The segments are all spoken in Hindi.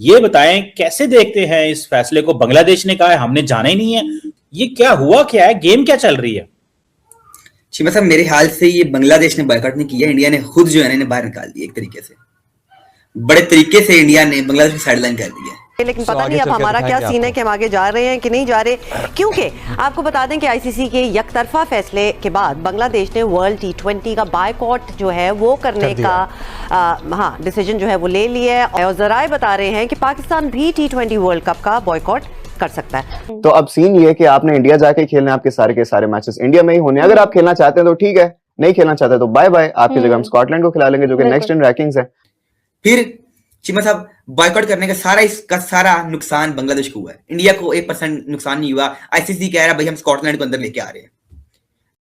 ये बताएं कैसे देखते हैं इस फैसले को। बांग्लादेश ने कहा है हमने जाना ही नहीं है। ये क्या हुआ, क्या है, गेम क्या चल रही है? शिमा साहब, मेरे ख्याल से ये बांग्लादेश ने बॉयकॉट नहीं किया, इंडिया ने खुद जो है इन्हें बाहर निकाल दिया। एक तरीके से बड़े तरीके से इंडिया ने बांग्लादेश को साइडलाइन कर दिया। लेकिन पता नहीं अब हमारा क्या सीन है कि हम आगे जा रहे हैं कि नहीं जा रहे, क्योंकि आपको बता दें कि आईसीसी के यकतरफा फैसले के बाद बांग्लादेश ने वर्ल्ड T20 का बायकॉट जो है वो करने का डिसीजन जो है वो ले लिया है। और जराए बता रहे हैं कि पाकिस्तान भी T20 वर्ल्ड कप का बॉयकॉट कर सकता है। तो अब सीन ये है कि आपने इंडिया जाके खेलना है, आपके सारे के सारे मैचेस इंडिया में ही होने। अगर आप खेलना चाहते हैं तो ठीक है, नहीं खेलना चाहते तो बाय बाय, आपकी जगह हम स्कॉटलैंड को खिला लेंगे जो कि नेक्स्ट इन रैंकिंग्स है। फिर चिमा साहब, बॉयकॉट करने का सारा नुकसान बांग्लादेश को हुआ है, इंडिया को 1% नुकसान नहीं हुआ। आईसीसी कह रहा है भाई हम स्कॉटलैंड को अंदर लेके आ रहे हैं।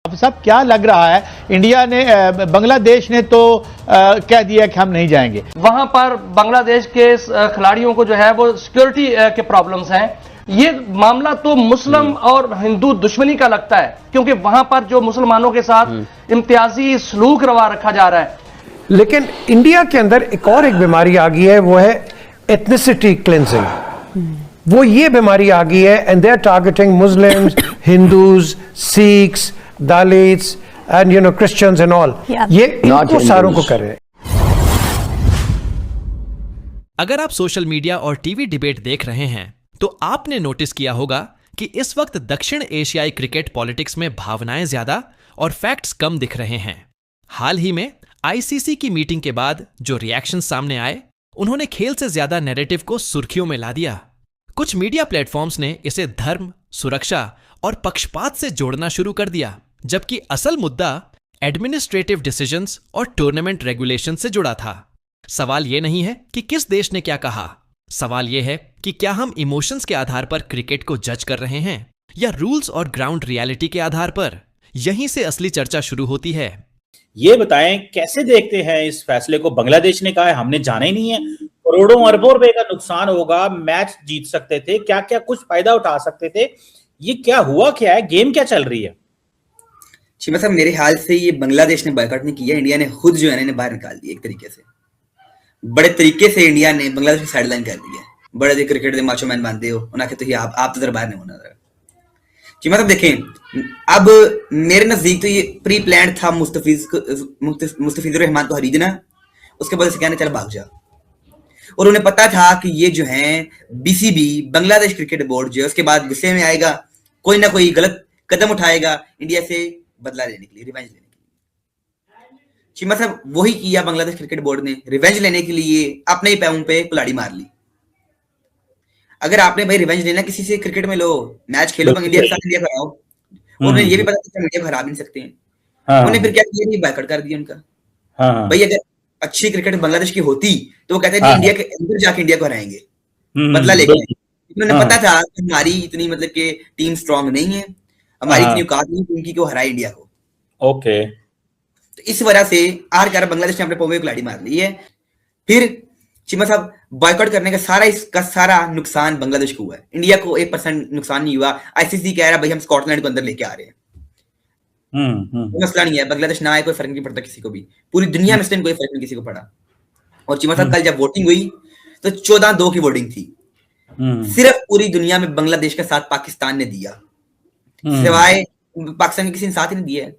अब सब क्या लग रहा है, इंडिया ने बांग्लादेश ने तो कह दिया कि हम नहीं जाएंगे। वहां पर बांग्लादेश के खिलाड़ियों को जो है वो सिक्योरिटी के प्रॉब्लम्स हैं। ये मामला तो मुस्लिम और हिंदू दुश्मनी का लगता है, क्योंकि वहां पर जो मुसलमानों के साथ इम्तियाजी सलूक रवा रखा जा रहा है। लेकिन इंडिया के अंदर एक और एक बीमारी आ गई है, वो है एथनिसिटी क्लिंजिंग। वो ये बीमारी आ गई है and they are targeting Muslims, Hindus, Sikhs, Dalits and Christians and all. ये इनको सारों को कर रहे हैं। अगर आप सोशल मीडिया और टीवी डिबेट देख रहे हैं तो आपने नोटिस किया होगा कि इस वक्त दक्षिण एशियाई क्रिकेट पॉलिटिक्स में भावनाएं ज्यादा और फैक्ट्स कम दिख रहे हैं। हाल ही में आईसीसी की मीटिंग के बाद जो रिएक्शन सामने आए, उन्होंने खेल से ज्यादा नैरेटिव को सुर्खियों में ला दिया। कुछ मीडिया प्लेटफॉर्म्स ने इसे धर्म, सुरक्षा और पक्षपात से जोड़ना शुरू कर दिया, जबकि असल मुद्दा एडमिनिस्ट्रेटिव डिसीजंस और टूर्नामेंट रेगुलेशन से जुड़ा था। सवाल यह नहीं है कि किस देश ने क्या कहा, सवाल यह है कि क्या हम इमोशंस के आधार पर क्रिकेट को जज कर रहे हैं या रूल्स और ग्राउंड रियलिटी के आधार पर। यहीं से असली चर्चा शुरू होती है। ये बताएं कैसे देखते हैं इस फैसले को। बांग्लादेश ने कहा है हमने जाना ही नहीं है। करोड़ों अरबों रुपए का नुकसान होगा, मैच जीत सकते थे, क्या क्या कुछ फायदा उठा सकते थे। ये क्या हुआ, क्या है, गेम क्या चल रही है? शिमा साहब, मेरे ख्याल से ये बांग्लादेश ने बॉयकॉट नहीं किया, इंडिया ने खुद जो है इन्हें बाहर निकाल दिया। एक तरीके से बड़े तरीके से इंडिया ने बांग्लादेश को साइडलाइन कर दिया। बड़े जो क्रिकेट के माचो मैन मानते हो उन्हें तो आप तो जरा बाहर नहीं होना। शिमा साहब देखें, अब मेरे नजदीक तो ये प्री प्लान था मुस्तफिजुर रहमान को खरीदना, उसके बाद से कहना चल भाग जा। और उन्हें पता था कि ये जो है बीसीबी बांग्लादेश क्रिकेट बोर्ड जो है उसके बाद गुस्से में आएगा, कोई ना कोई गलत कदम उठाएगा इंडिया से बदला लेने के लिए, रिवेंज लेने के लिए। शिमा साहब, वही किया बांग्लादेश क्रिकेट बोर्ड ने। रिवेंज लेने के लिए अपने ही पैरों पे कुल्हाड़ी मार ली। अगर आपने भाई रिवेंज लेना किसी से, क्रिकेट में लो, मैच खेलो, इंडिया के साथ इंडिया कराओ। उन्हें ये भी पता था इंडिया को हरा भी नहीं सकते हैं। उन्हें फिर क्या किया, बायकॉट कर दिया उनका। भाई अगर अच्छी क्रिकेट बांग्लादेश की होती तो वो कहते थे इंडिया के अंदर जाके इंडिया को हराएंगे, बदला लेके। उन्हें पता था कि हमारी इतनी मतलब कि टीम स्ट्रांग नहीं है, हमारी इतनी औकात नहीं उनकी को हराए इंडिया को। ओके, तो इस वजह से आखिरकार बांग्लादेश ने अपने पौवे को लाड़ी मार ली है। फिर चिमा साहब, बॉयकॉट करने का सारा नुकसान बांग्लादेश को हुआ है, इंडिया को 1% नुकसान नहीं हुआ। आईसीसी कह रहा है भाई हम स्कॉटलैंड को अंदर लेके आ रहे हैं। मसला नहीं है, बांग्लादेश ना आए कोई फर्क नहीं पड़ता किसी को भी, पूरी दुनिया में कोई फर्क नहीं किसी को पड़ा। और चिमा साहब, कल जब वोटिंग हुई तो 14-2 की वोटिंग थी। सिर्फ पूरी दुनिया में बांग्लादेश का साथ पाकिस्तान ने दिया, सिवाय पाकिस्तान के किसी ने साथ ही नहीं दिया है।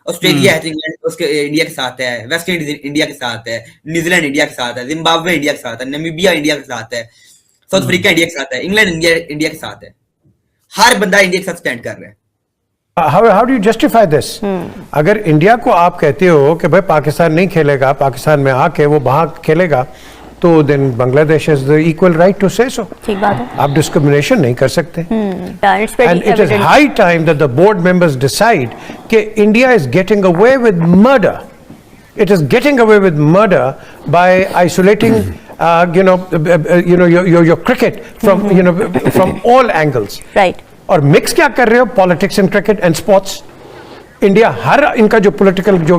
ऑस्ट्रेलिया है तो इंग्लैंड उसके इंडिया के साथ है, वेस्ट इंडीज इंडिया के साथ है, न्यूजीलैंड इंडिया के साथ है, जिम्बाब्वे इंडिया के साथ है, नामीबिया इंडिया के साथ है, साउथ अफ्रीका इंडिया के साथ है, इंग्लैंड इंडिया के साथ है। हर बंदा इंडिया के साथ स्टैंड कर रहा है। How do you justify this? अगर इंडिया को आप कहते हो कि भाई पाकिस्तान नहीं खेलेगा, पाकिस्तान में आके वो वहां खेलेगा, तो then Bangladesh is the equal right to say so. ठीक बात है, आप डिस्क्रिमिनेशन नहीं कर सकते। And it is high time that the board members decide कि India is getting away with murder. It is getting away with murder by isolating your cricket from from all angles. Right. और मिक्स क्या कर रहे हो, politics and cricket and sports. India हर इनका जो पॉलिटिकल जो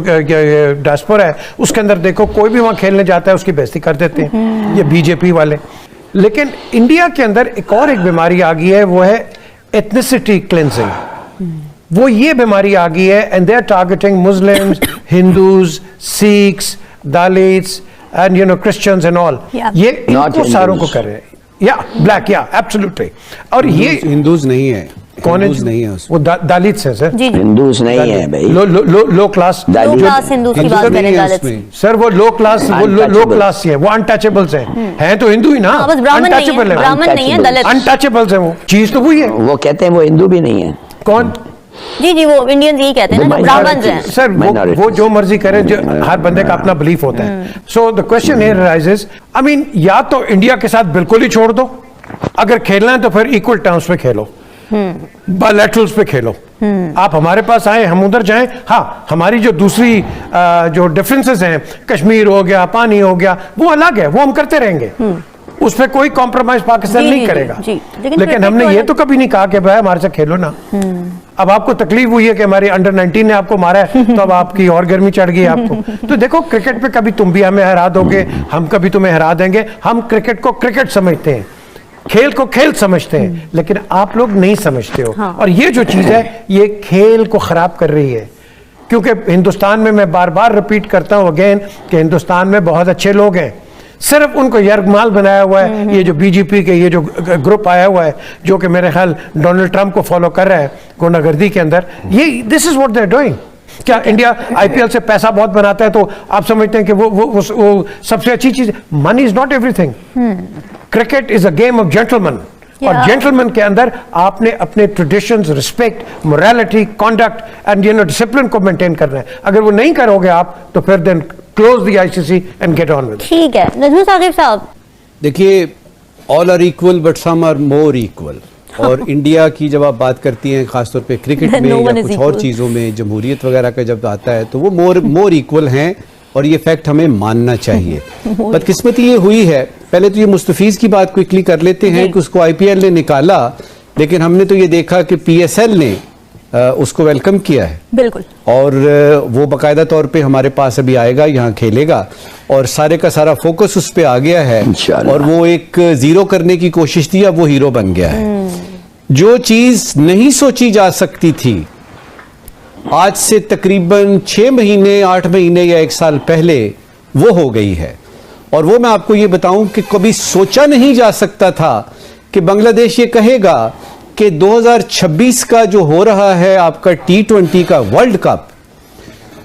डायस्पोरा है उसके अंदर देखो, कोई भी वहां खेलने जाता है उसकी बेइज्जती कर देते हैं ये बीजेपी वाले। लेकिन इंडिया के अंदर एक और एक बीमारी आ गई है, वो है एथनिसिटी क्लिंजिंग। वो ये बीमारी आ गई है and they are targeting Muslims, Hindus, Sikhs, Dalits and Christians and all, ये इनको सारों को कर रहे हैं, या ब्लैक, या एब्सोल्युटली। और ये हिंदूज नहीं है, कौन है? नहीं है वो दलित है सर, हिंदूज नहीं है भाई, लो क्लास हिंदूज की बात करें दलित सर, वो लो क्लास, वो लो क्लास है, वो अनटचेबल्स हैं तो हिंदू ही ना, अनटचेबल है, ब्राह्मण नहीं है, दलित अनटचेबल्स है, वो चीज तो वही है। वो कहते हैं वो हिंदू भी नहीं है। कौन? जी वो इंडियंस यही कहते हैं ना, ब्राह्मण हैं सर, वो जो मर्जी करें, जो हर बंदे का अपना बिलीफ होता है। So the question here rises, I mean, या तो इंडिया के साथ बिल्कुल ही छोड़ दो, अगर खेलना है तो फिर इक्वल टर्म्स पे खेलो, बायलैटरल्स पे खेलो। आप हमारे पास आए, हम उधर जाएं। हाँ, हमारी जो दूसरी जो डिफरेंसेस हैं, कश्मीर हो गया, पानी हो गया, वो अलग है, वो हम करते रहेंगे, उस पर कोई कॉम्प्रोमाइज पाकिस्तान नहीं करेगा। लेकिन हमने ये तो कभी नहीं कहा कि भाई हमारे साथ खेलो ना। अब आपको तकलीफ हुई है कि हमारे अंडर 19 ने आपको मारा है, तो अब आपकी और गर्मी चढ़ गई आपको। तो देखो, क्रिकेट पे कभी तुम भी हमें हरा दोगे, हम कभी तुम्हें हरा देंगे। हम क्रिकेट को क्रिकेट समझते हैं, खेल को खेल समझते हैं, लेकिन आप लोग नहीं समझते हो। और ये जो चीज है, ये खेल को खराब कर रही है, क्योंकि हिंदुस्तान में, मैं बार बार रिपीट करता हूं अगेन, कि हिंदुस्तान में बहुत अच्छे लोग हैं, सिर्फ उनको यरगमाल बनाया हुआ है ये जो बीजेपी के ये जो ग्रुप आया हुआ है, जो कि मेरे ख्याल डोनाल्ड ट्रंप को फॉलो कर रहा है गुंडागर्दी के अंदर। ये this is what they are doing. क्या इंडिया आईपीएल से पैसा बहुत बनाता है तो आप समझते हैं कि वो सबसे अच्छी चीज? Money is not everything. Cricket is a game of gentleman, और जेंटलमैन के अंदर आपने अपने traditions, respect, morality, conduct and discipline को मेंटेन करना है। अगर वो नहीं करोगे आप, तो फिर then close the ICC and get on with. ठीक है नजमुल साकिब साहब, देखिए, all are equal but some are more equal. और इंडिया की जब आप बात करती हैं, खासतौर पे क्रिकेट में या कुछ और चीज़ों में, जमहूरियत वगैरह का जब आता है, तो वो मोर इक्वल हैं, और ये फैक्ट हमें मानना चाहिए। बदकिस्मती ये हुई है, पहले तो ये मुस्तफीज की बात क्विकली कर लेते हैं कि उसको आईपीएल ने निकाला, लेकिन हमने तो ये देखा कि पीएसएल ने उसको वेलकम किया है, बिल्कुल, और वो बाकायदा तौर पे हमारे पास अभी आएगा, यहाँ खेलेगा, और सारे का सारा फोकस उस पे आ गया है, और वो एक जीरो करने की कोशिश थी, अब वो हीरो बन गया है। जो चीज नहीं सोची जा सकती थी आज से तकरीबन 6 महीने, 8 महीने या 1 साल पहले, वो हो गई है। और वो मैं आपको ये बताऊं कि कभी सोचा नहीं जा सकता था कि बांग्लादेश ये कहेगा कि 2026 का जो हो रहा है आपका T20 का वर्ल्ड कप,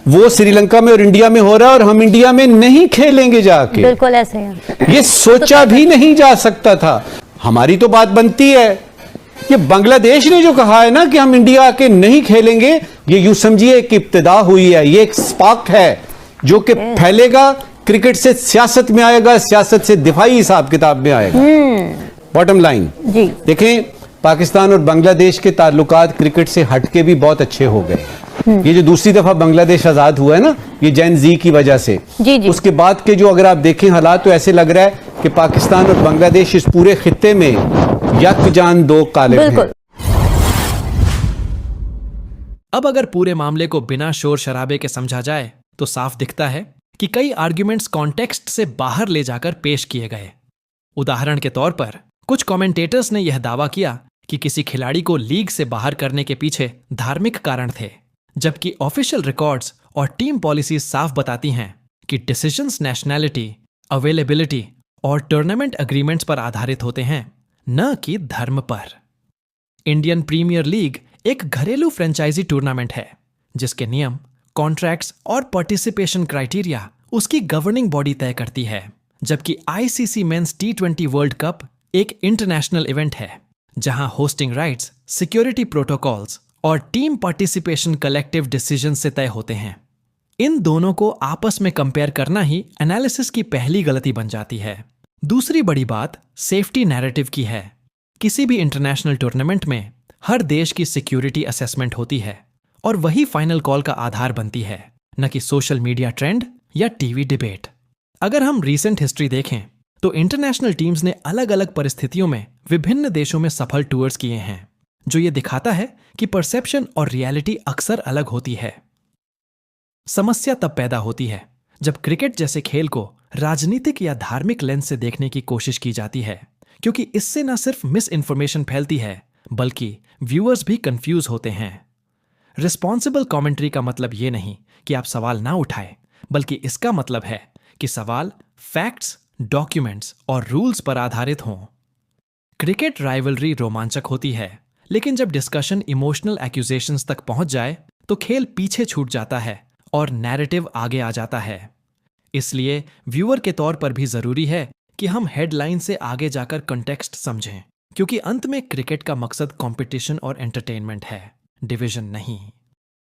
वो श्रीलंका में और इंडिया में हो रहा है, और हम इंडिया में नहीं खेलेंगे जाके। बिल्कुल ऐसे है। ये सोचा भी नहीं जा सकता था। हमारी तो बात बनती है, ये बांग्लादेश ने जो कहा है ना कि हम इंडिया के नहीं खेलेंगे, ये यूं समझिए कि इब्तिदा हुई है, ये एक स्पार्क है जो कि फैलेगा, क्रिकेट से सियासत में आएगा, सियासत से दिफाई हिसाब किताब में आएगा। बॉटम लाइन देखें, पाकिस्तान और बांग्लादेश के ताल्लुकात क्रिकेट से हटके भी बहुत अच्छे हो गए। ये जो दूसरी दफा बांग्लादेश आजाद हुआ है ना, ये जैन जी की वजह से, उसके बाद के जो अगर आप देखें हालात, तो ऐसे लग रहा है कि पाकिस्तान और बांग्लादेश इस पूरे खित्ते में यकजान दो काले हैं। अब अगर पूरे मामले को बिना शोर शराबे के समझा जाए, तो साफ दिखता है कि कई आर्ग्यूमेंट्स कॉन्टेक्स्ट से बाहर ले जाकर पेश किए गए। उदाहरण के तौर पर कुछ कमेंटेटर्स ने यह दावा किया कि किसी खिलाड़ी को लीग से बाहर करने के पीछे धार्मिक कारण थे, जबकि ऑफिशियल रिकॉर्ड्स और टीम पॉलिसीज साफ बताती हैं कि डिसीजंस नेशनैलिटी, अवेलेबिलिटी और टूर्नामेंट एग्रीमेंट्स पर आधारित होते हैं, न कि धर्म पर। इंडियन प्रीमियर लीग एक घरेलू फ्रेंचाइजी टूर्नामेंट है, जिसके नियम, कॉन्ट्रैक्ट्स और पार्टिसिपेशन क्राइटेरिया उसकी गवर्निंग बॉडी तय करती है, जबकि ICC men's T20 world cup एक इंटरनेशनल इवेंट है, जहां होस्टिंग राइट्स, सिक्योरिटी प्रोटोकॉल्स और टीम पार्टिसिपेशन कलेक्टिव डिसीजन से तय होते हैं। इन दोनों को आपस में कंपेयर करना ही एनालिसिस की पहली गलती बन जाती है। दूसरी बड़ी बात सेफ्टी नैरेटिव की है। किसी भी इंटरनेशनल टूर्नामेंट में हर देश की सिक्योरिटी असेसमेंट होती है, और वही फाइनल कॉल का आधार बनती है, न कि सोशल मीडिया ट्रेंड या टीवी डिबेट। अगर हम रीसेंट हिस्ट्री देखें, तो इंटरनेशनल टीम्स ने अलग अलग परिस्थितियों में विभिन्न देशों में सफल टूर्स किए हैं, जो ये दिखाता है कि परसेप्शन और रियलिटी अक्सर अलग होती है। समस्या तब पैदा होती है जब क्रिकेट जैसे खेल को राजनीतिक या धार्मिक लेंस से देखने की कोशिश की जाती है, क्योंकि इससे न सिर्फ मिस इन्फॉर्मेशन फैलती है, बल्कि व्यूअर्स भी कंफ्यूज होते हैं। रिस्पॉन्सिबल कमेंट्री का मतलब ये नहीं कि आप सवाल ना उठाएं, बल्कि इसका मतलब है कि सवाल फैक्ट्स, डॉक्यूमेंट्स और रूल्स पर आधारित हों। क्रिकेट राइवलरी रोमांचक होती है, लेकिन जब डिस्कशन इमोशनल एक्यूजेशंस तक पहुंच जाए तो खेल पीछे छूट जाता है और नैरेटिव आगे आ जाता है। इसलिए व्यूअर के तौर पर भी जरूरी है कि हम हेडलाइन से आगे जाकर कॉन्टेक्स्ट समझें, क्योंकि अंत में क्रिकेट का मकसद कंपटीशन और एंटरटेनमेंट है, डिवीजन नहीं।